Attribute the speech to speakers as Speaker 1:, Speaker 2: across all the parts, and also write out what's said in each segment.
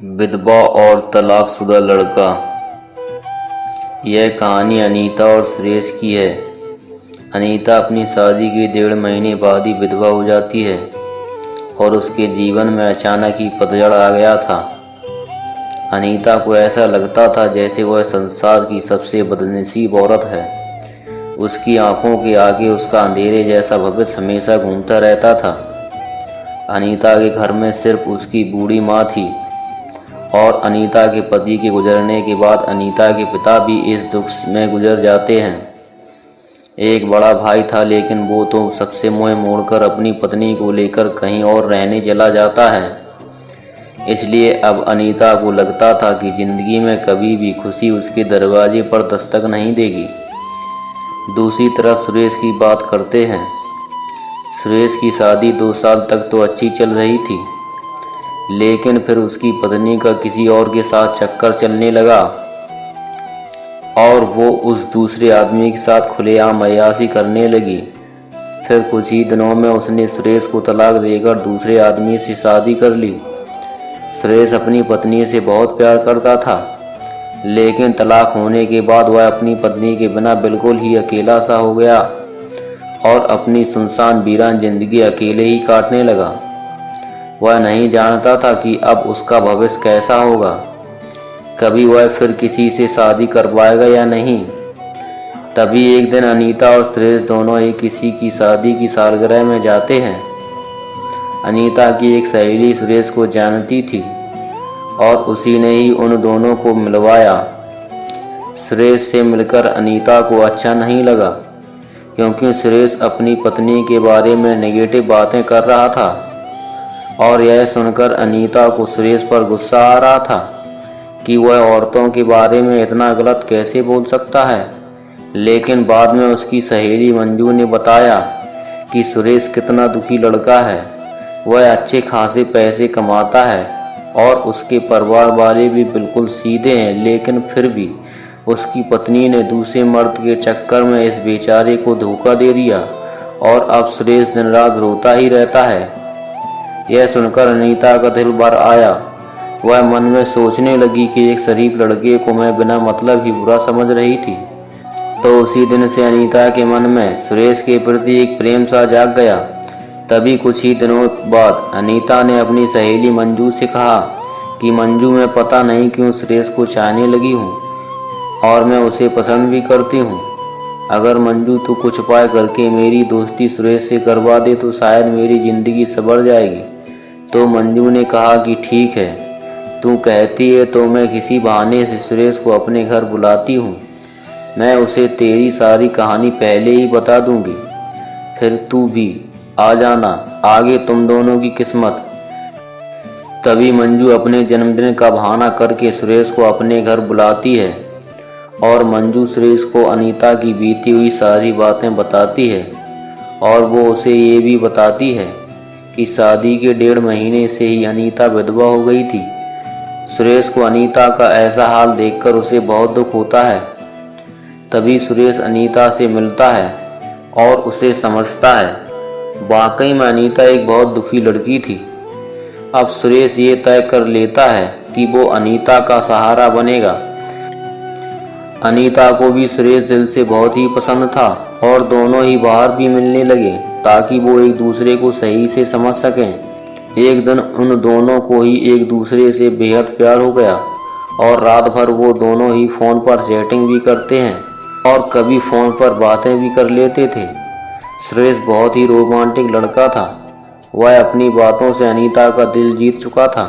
Speaker 1: विधवा और तलाकशुदा लड़का। यह कहानी अनीता और सुरेश की है। अनीता अपनी शादी के 1.5 महीने बाद ही विधवा हो जाती है और उसके जीवन में अचानक ही पतझड़ आ गया था। अनीता को ऐसा लगता था जैसे वह संसार की सबसे बदनसीब औरत है। उसकी आंखों के आगे उसका अंधेरे जैसा भविष्य हमेशा घूमता रहता था। अनीता के घर में सिर्फ उसकी बूढ़ी माँ थी और अनीता के पति के गुजरने के बाद अनीता के पिता भी इस दुख में गुजर जाते हैं। एक बड़ा भाई था, लेकिन वो तो सबसे मुंह मोड़कर अपनी पत्नी को लेकर कहीं और रहने चला जाता है। इसलिए अब अनीता को लगता था कि जिंदगी में कभी भी खुशी उसके दरवाजे पर दस्तक नहीं देगी। दूसरी तरफ सुरेश की बात करते हैं। सुरेश की शादी 2 साल तक तो अच्छी चल रही थी, लेकिन फिर उसकी पत्नी का किसी और के साथ चक्कर चलने लगा और वो उस दूसरे आदमी के साथ खुलेआम अय्याशी करने लगी। फिर कुछ ही दिनों में उसने सुरेश को तलाक देकर दूसरे आदमी से शादी कर ली। सुरेश अपनी पत्नी से बहुत प्यार करता था, लेकिन तलाक होने के बाद वह अपनी पत्नी के बिना बिल्कुल ही अकेला सा हो गया और अपनी सुनसान वीरान जिंदगी अकेले ही काटने लगा। वह नहीं जानता था कि अब उसका भविष्य कैसा होगा, कभी वह फिर किसी से शादी कर पाएगा या नहीं। तभी एक दिन अनीता और सुरेश दोनों ही किसी की शादी की सालगिरह में जाते हैं। अनीता की एक सहेली सुरेश को जानती थी और उसी ने ही उन दोनों को मिलवाया। सुरेश से मिलकर अनीता को अच्छा नहीं लगा, क्योंकि सुरेश अपनी पत्नी के बारे में नेगेटिव बातें कर रहा था और यह सुनकर अनीता को सुरेश पर गुस्सा आ रहा था कि वह औरतों के बारे में इतना गलत कैसे बोल सकता है। लेकिन बाद में उसकी सहेली मंजू ने बताया कि सुरेश कितना दुखी लड़का है। वह अच्छे खासे पैसे कमाता है और उसके परिवार वाले भी बिल्कुल सीधे हैं, लेकिन फिर भी उसकी पत्नी ने दूसरे मर्द के चक्कर में इस बेचारे को धोखा दे दिया और अब सुरेश दिन रात रोता ही रहता है। यह सुनकर अनीता का दिल भर आया। वह मन में सोचने लगी कि एक शरीफ लड़के को मैं बिना मतलब ही बुरा समझ रही थी। तो उसी दिन से अनीता के मन में सुरेश के प्रति एक प्रेम सा जाग गया। तभी कुछ ही दिनों बाद अनीता ने अपनी सहेली मंजू से कहा कि मंजू, मैं पता नहीं क्यों सुरेश को चाहने लगी हूँ और मैं उसे पसंद भी करती हूँ। अगर मंजू तू कुछ उपाय करके मेरी दोस्ती सुरेश से करवा दे तो शायद मेरी ज़िंदगी संवर जाएगी। तो मंजू ने कहा कि ठीक है, तू कहती है तो मैं किसी बहाने से सुरेश को अपने घर बुलाती हूँ। मैं उसे तेरी सारी कहानी पहले ही बता दूंगी, फिर तू भी आ जाना, आगे तुम दोनों की किस्मत। तभी मंजू अपने जन्मदिन का बहाना करके सुरेश को अपने घर बुलाती है और मंजू सुरेश को अनीता की बीती हुई सारी बातें बताती है और वो उसे ये भी बताती है कि शादी के 1.5 महीने से ही अनीता विधवा हो गई थी। सुरेश को अनीता का ऐसा हाल देखकर उसे बहुत दुख होता है। तभी सुरेश अनीता से मिलता है और उसे समझता है वाकई में अनीता एक बहुत दुखी लड़की थी। अब सुरेश ये तय कर लेता है कि वो अनीता का सहारा बनेगा। अनीता को भी सुरेश दिल से बहुत ही पसंद था और दोनों ही बाहर भी मिलने लगे ताकि वो एक दूसरे को सही से समझ सकें। एक दिन उन दोनों को ही एक दूसरे से बेहद प्यार हो गया और रात भर वो दोनों ही फ़ोन पर चैटिंग भी करते हैं और कभी फ़ोन पर बातें भी कर लेते थे। सुरेश बहुत ही रोमांटिक लड़का था। वह अपनी बातों से अनीता का दिल जीत चुका था।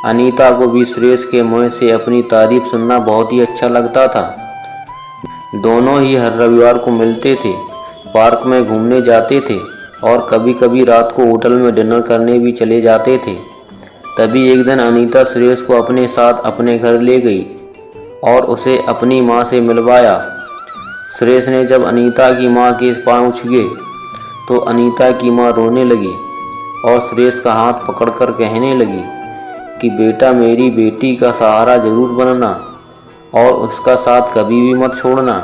Speaker 1: अनीता को भी सुरेश के मुंह से अपनी तारीफ सुनना बहुत ही अच्छा लगता था। दोनों ही हर रविवार को मिलते थे, पार्क में घूमने जाते थे और कभी कभी रात को होटल में डिनर करने भी चले जाते थे। तभी एक दिन अनीता सुरेश को अपने साथ अपने घर ले गई और उसे अपनी माँ से मिलवाया। सुरेश ने जब अनीता की माँ के पाँव छुए तो अनीता की माँ रोने लगी और सुरेश का हाथ पकड़कर कहने लगी कि बेटा, मेरी बेटी का सहारा जरूर बनना और उसका साथ कभी भी मत छोड़ना।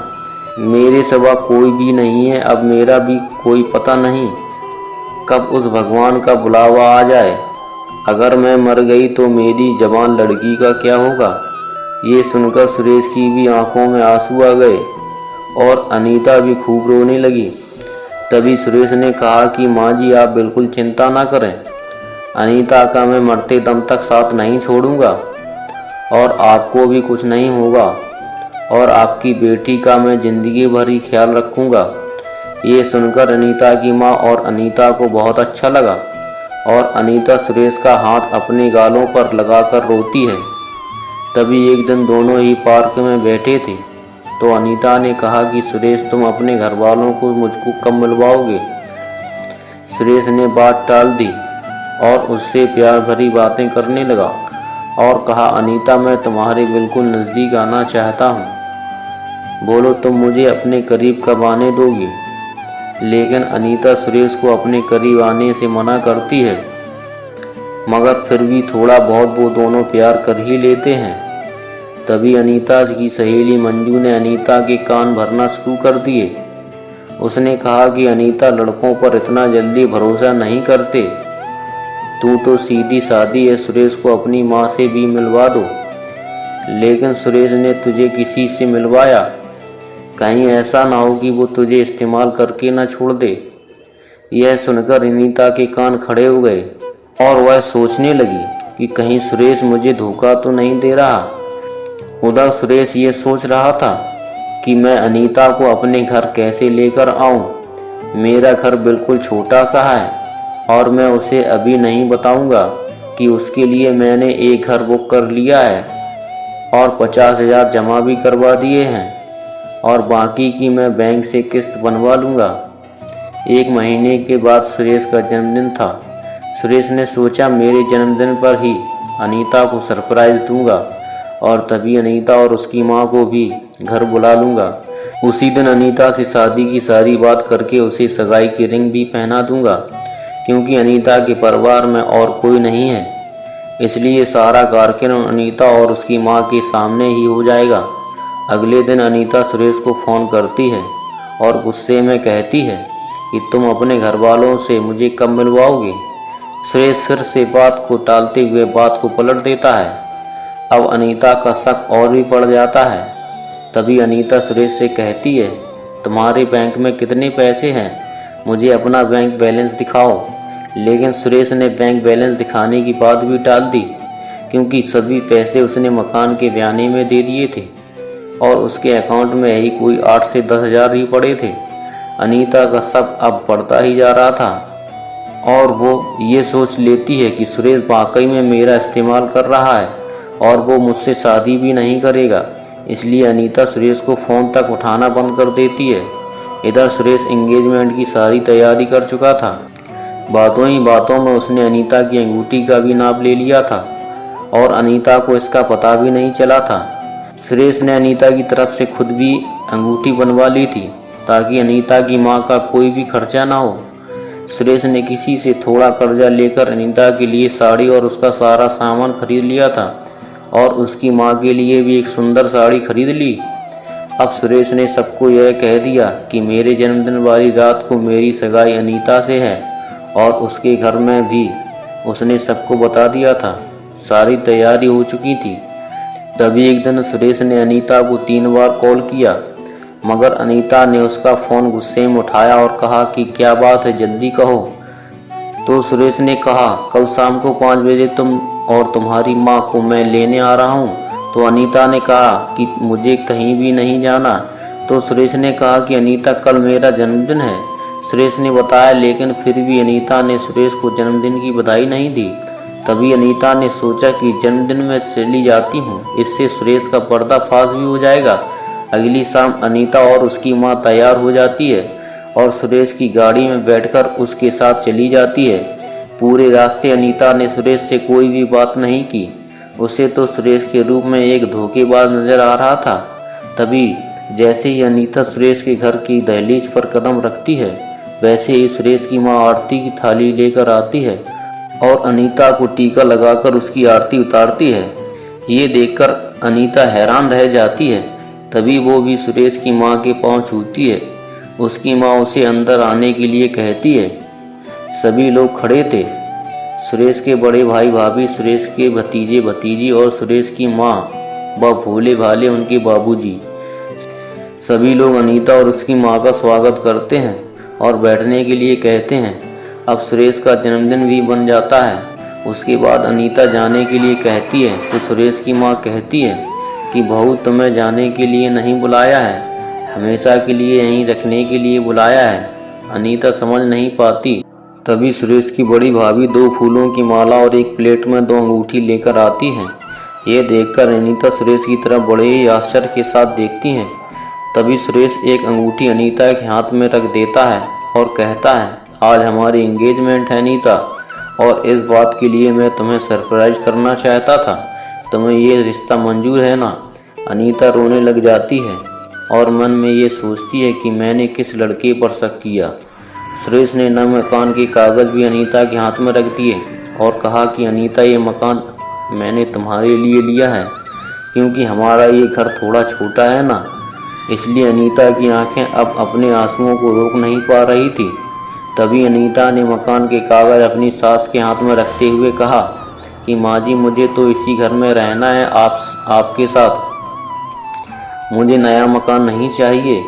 Speaker 1: मेरे सिवा कोई भी नहीं है, अब मेरा भी कोई पता नहीं कब उस भगवान का बुलावा आ जाए। अगर मैं मर गई तो मेरी जवान लड़की का क्या होगा। ये सुनकर सुरेश की भी आंखों में आंसू आ गए और अनीता भी खूब रोने लगी। तभी सुरेश ने कहा कि माँ जी आप बिल्कुल चिंता ना करें, अनीता का मैं मरते दम तक साथ नहीं छोड़ूंगा और आपको भी कुछ नहीं होगा और आपकी बेटी का मैं जिंदगी भर ही ख्याल रखूंगा। ये सुनकर अनीता की माँ और अनीता को बहुत अच्छा लगा और अनीता सुरेश का हाथ अपने गालों पर लगाकर रोती है। तभी एक दिन दोनों ही पार्क में बैठे थे तो अनीता ने कहा कि सुरेश तुम अपने घर वालों को मुझको कब मिलवाओगे। सुरेश ने बात टाल दी और उससे प्यार भरी बातें करने लगा और कहा अनीता मैं तुम्हारे बिल्कुल नज़दीक आना चाहता हूँ, बोलो तुम मुझे अपने करीब कब आने दोगी। लेकिन अनीता सुरेश को अपने करीब आने से मना करती है, मगर फिर भी थोड़ा बहुत वो दोनों प्यार कर ही लेते हैं। तभी अनीता की सहेली मंजू ने अनीता के कान भरना शुरू कर दिए। उसने कहा कि अनीता लड़कों पर इतना जल्दी भरोसा नहीं करते, तू तो सीधी सादी है, सुरेश को अपनी माँ से भी मिलवा दो। लेकिन सुरेश ने तुझे किसी से मिलवाया, कहीं ऐसा ना हो कि वो तुझे इस्तेमाल करके ना छोड़ दे। यह सुनकर अनीता के कान खड़े हो गए और वह सोचने लगी कि कहीं सुरेश मुझे धोखा तो नहीं दे रहा। उधर सुरेश ये सोच रहा था कि मैं अनीता को अपने घर कैसे लेकर आऊं। मेरा घर बिल्कुल छोटा सा है और मैं उसे अभी नहीं बताऊंगा कि उसके लिए मैंने एक घर बुक कर लिया है और 50,000 जमा भी करवा दिए हैं और बाकी की मैं बैंक से किस्त बनवा लूँगा। 1 महीने के बाद सुरेश का जन्मदिन था। सुरेश ने सोचा मेरे जन्मदिन पर ही अनीता को सरप्राइज दूंगा और तभी अनीता और उसकी माँ को भी घर बुला लूँगा। उसी दिन अनीता से शादी की सारी बात करके उसे सगाई की रिंग भी पहना दूंगा, क्योंकि अनीता के परिवार में और कोई नहीं है, इसलिए सारा कार्यक्रम अनीता और उसकी माँ के सामने ही हो जाएगा। अगले दिन अनीता सुरेश को फ़ोन करती है और गुस्से में कहती है कि तुम अपने घर वालों से मुझे कब मिलवाओगे। सुरेश फिर से बात को टालते हुए बात को पलट देता है। अब अनीता का शक और भी बढ़ जाता है। तभी अनीता सुरेश से कहती है तुम्हारे बैंक में कितने पैसे हैं, मुझे अपना बैंक बैलेंस दिखाओ। लेकिन सुरेश ने बैंक बैलेंस दिखाने की बात भी टाल दी, क्योंकि सभी पैसे उसने मकान के बयाने में दे दिए थे और उसके अकाउंट में ही कोई 8 से 10 हज़ार ही पड़े थे। अनीता का शक अब बढ़ता ही जा रहा था और वो ये सोच लेती है कि सुरेश वाकई में मेरा इस्तेमाल कर रहा है और वो मुझसे शादी भी नहीं करेगा। इसलिए अनीता सुरेश को फ़ोन तक उठाना बंद कर देती है। इधर सुरेश एंगेजमेंट की सारी तैयारी कर चुका था। बातों ही बातों में उसने अनीता की अंगूठी का भी नाप ले लिया था और अनीता को इसका पता भी नहीं चला था। सुरेश ने अनीता की तरफ से खुद भी अंगूठी बनवा ली थी ताकि अनीता की माँ का कोई भी खर्चा ना हो। सुरेश ने किसी से थोड़ा कर्जा लेकर अनीता के लिए साड़ी और उसका सारा सामान खरीद लिया था और उसकी माँ के लिए भी एक सुंदर साड़ी खरीद ली। अब सुरेश ने सबको यह कह दिया कि मेरे जन्मदिन वाली रात को मेरी सगाई अनीता से है और उसके घर में भी उसने सबको बता दिया था। सारी तैयारी हो चुकी थी। तभी एक दिन सुरेश ने अनीता को 3 बार कॉल किया, मगर अनीता ने उसका फ़ोन गुस्से में उठाया और कहा कि क्या बात है, जल्दी कहो। तो सुरेश ने कहा कल शाम को 5 बजे तुम और तुम्हारी माँ को मैं लेने आ रहा हूँ। तो अनीता ने कहा कि मुझे कहीं भी नहीं जाना। तो सुरेश ने कहा कि अनीता कल मेरा जन्मदिन है। सुरेश ने बताया, लेकिन फिर भी अनीता ने सुरेश को जन्मदिन की बधाई नहीं दी। तभी अनीता ने सोचा कि जन्मदिन में चली जाती हूँ, इससे सुरेश का पर्दाफाश भी हो जाएगा। अगली शाम अनीता और उसकी माँ तैयार हो जाती है और सुरेश की गाड़ी में बैठकर उसके साथ चली जाती है। पूरे रास्ते अनीता ने सुरेश से कोई भी बात नहीं की। उसे तो सुरेश के रूप में एक धोखेबाज नजर आ रहा था। तभी जैसे ही अनीता सुरेश के घर की दहलीज पर कदम रखती है, वैसे ही सुरेश की माँ आरती की थाली लेकर आती है और अनीता को टीका लगाकर उसकी आरती उतारती है। ये देखकर अनीता हैरान रह जाती है। तभी वो भी सुरेश की माँ के पांव छूती है। उसकी माँ उसे अंदर आने के लिए कहती है। सभी लोग खड़े थे। सुरेश के बड़े भाई भाभी, सुरेश के भतीजे भतीजी और सुरेश की माँ व भोले भाले उनके बाबूजी, सभी लोग अनीता और उसकी माँ का स्वागत करते हैं और बैठने के लिए कहते हैं। अब सुरेश का जन्मदिन भी बन जाता है। उसके बाद अनीता जाने के लिए कहती है तो सुरेश की माँ कहती है कि बहू, तुम्हें जाने के लिए नहीं बुलाया है, हमेशा के लिए यहीं रखने के लिए बुलाया है। अनीता समझ नहीं पाती। तभी सुरेश की बड़ी भाभी 2 फूलों की माला और एक प्लेट में 2 अंगूठी लेकर आती हैं। ये देखकर अनीता सुरेश की तरफ बड़े ही आश्चर्य के साथ देखती हैं। तभी सुरेश एक अंगूठी अनीता के हाथ में रख देता है और कहता है, आज हमारी एंगेजमेंट है अनीता, और इस बात के लिए मैं तुम्हें सरप्राइज करना चाहता था। तुम्हें ये रिश्ता मंजूर है ना? अनीता रोने लग जाती है और मन में ये सोचती है कि मैंने किस लड़के पर शक किया। सुरेश ने न मकान के कागज़ भी अनीता के हाथ में रख दिए और कहा कि अनीता, ये मकान मैंने तुम्हारे लिए लिया है, क्योंकि हमारा ये घर थोड़ा छोटा है ना। इसलिए अनीता की आंखें अब अपने आंसुओं को रोक नहीं पा रही थी। तभी अनीता ने मकान के कागज़ अपनी सास के हाथ में रखते हुए कहा कि माँ जी, मुझे तो इसी घर में रहना है आपके साथ, मुझे नया मकान नहीं चाहिए।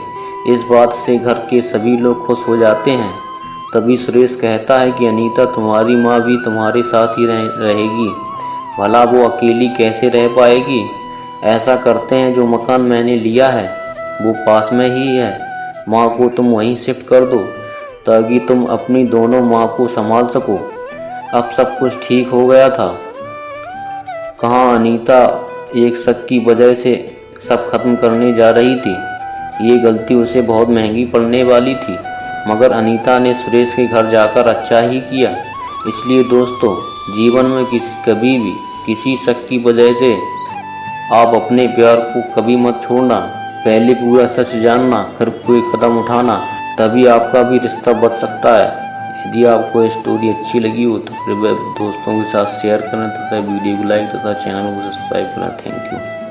Speaker 1: इस बात से घर के सभी लोग खुश हो जाते हैं। तभी सुरेश कहता है कि अनीता, तुम्हारी माँ भी तुम्हारे साथ ही रहेगी, भला वो अकेली कैसे रह पाएगी। ऐसा करते हैं, जो मकान मैंने लिया है वो पास में ही है, माँ को तुम वहीं शिफ्ट कर दो ताकि तुम अपनी दोनों माँ को संभाल सको। अब सब कुछ ठीक हो गया था। कहाँ अनीता एक शक की वजह से सब खत्म करने जा रही थी। ये गलती उसे बहुत महंगी पड़ने वाली थी, मगर अनीता ने सुरेश के घर जाकर अच्छा ही किया। इसलिए दोस्तों, जीवन में कभी भी किसी शक की वजह से आप अपने प्यार को कभी मत छोड़ना। पहले पूरा सच जानना, फिर कोई कदम उठाना, तभी आपका भी रिश्ता बच सकता है। यदि आपको ये स्टोरी अच्छी लगी हो तो फिर दोस्तों के साथ शेयर करें तथा वीडियो को लाइक तथा चैनल को सब्सक्राइब करें। Thank you.